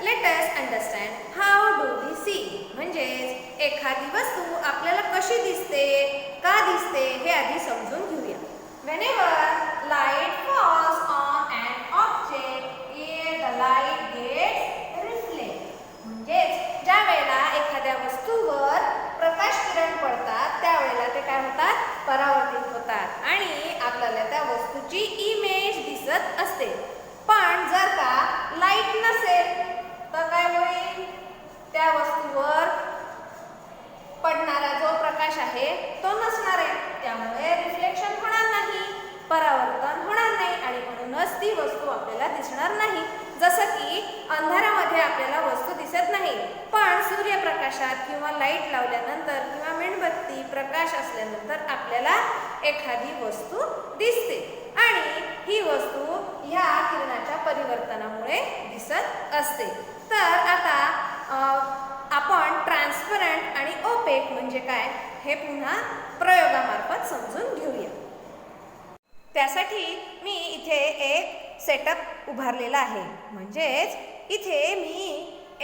Late us understand how do we see. म्हणजेच एखादी वस्तू आपल्याला कशी दिसते, का दिसते हे आधी समजून घेऊया. Whenever light falls on an object the light gets reflected. म्हणजेच ज्या वेळेला एखाद्या वस्तूवर प्रकाश किरण पडतात त्यावेळेला ते काय होतात, परावर्तित होतात आणि आपल्याला त्या वस्तूची इमेज दिसत असते. पण जर का लाईट नसेल तर काय होईल, त्या वस्तूवर पडणारा जो प्रकाश आहे तो नसणार आहे, त्यामुळे रिफ्लेक्शन होणार नाही, परावर्तन होणार नाही आणि म्हणूनच ती वस्तू आपल्याला दिसणार नाही. जसं की अंधारामध्ये आपल्याला वस्तू दिसत नाही, पण सूर्यप्रकाशात किंवा लाईट लावल्यानंतर किंवा मेणबत्ती प्रकाश असल्यानंतर आपल्याला एखादी वस्तू दिसते आणि ही वस्तू ह्या किरणाच्या परिवर्तनामुळे दिसत असते. तर आता आपण ट्रान्सपरंट आणि ओपेक म्हणजे काय हे पुन्हा प्रयोगामार्फत समजून घेऊया. त्यासाठी मी इथे एक सेटअप उभारलेला आहे. म्हणजेच इथे मी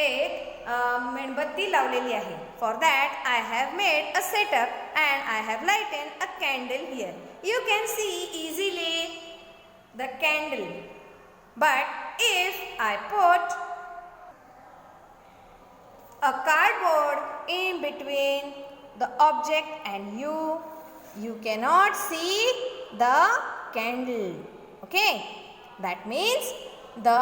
एक मेणबत्ती लावलेली आहे. For that I have made a setup and I have lighten a candle here. You can see easily the candle, but if I put a cardboard in between the object and you cannot see the candle. Okay, that means the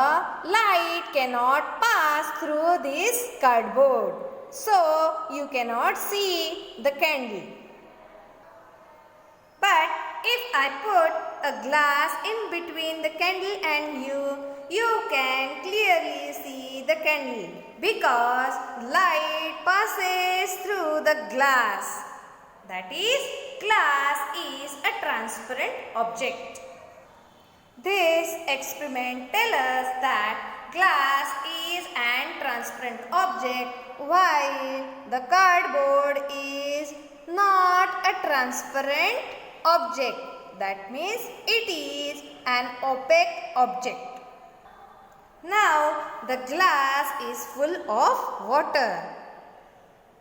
light cannot pass through this cardboard, so you cannot see the candle. But if I put a glass in between the candle and you can clearly see the candle because light passes through the glass. That is, glass is a transparent object. This experiment tells us that glass is an transparent object while the cardboard is not a transparent object. That means it is an opaque object. Now the glass is full of water.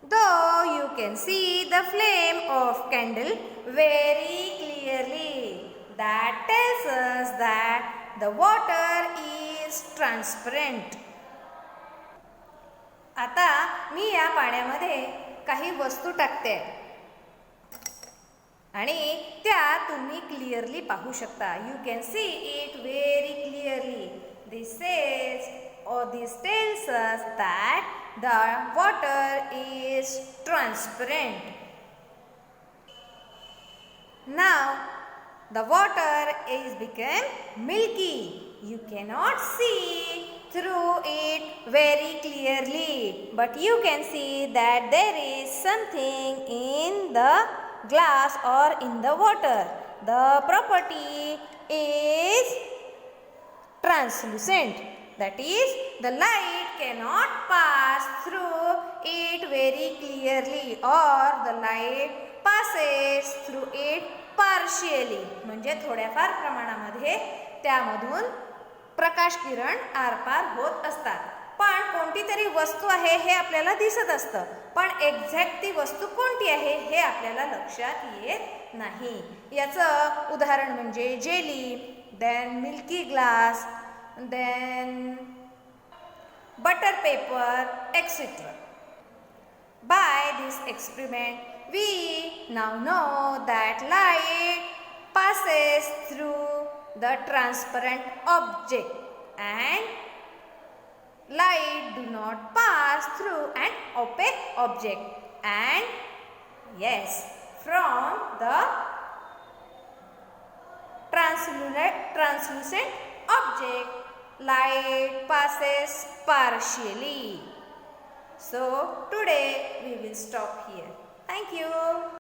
Though you can see the flame of candle very clearly, that tells us that the water is transparent. आता मी या पाण्यामध्ये काही वस्तू टाकते आणि त्या तुम्ही clearly पाहू शकता. You can see it very clearly. This tells us that the water is transparent. Now the water is become milky. You cannot see through it very clearly, but you can see that there is something in the glass or in the water. The property is translucent. That is, the light cannot pass through it very clearly or the light passes through it partially. म्हणजे थोड्याफार प्रमाणामध्ये त्यामधून प्रकाश किरण आरपार होत असतात. पण कोणती तरी वस्तू आहे हे आपल्याला दिसत असतं, पण एक्झॅक्ट ती वस्तू कोणती आहे हे आपल्याला लक्षात येत नाही. याचं उदाहरण म्हणजे jelly, then milky glass, then butter paper, etc. By this experiment we now know that light passes through the transparent object and light do not pass through an opaque object. And yes, from the translucent object light passes partially. So today we will stop here. Thank you.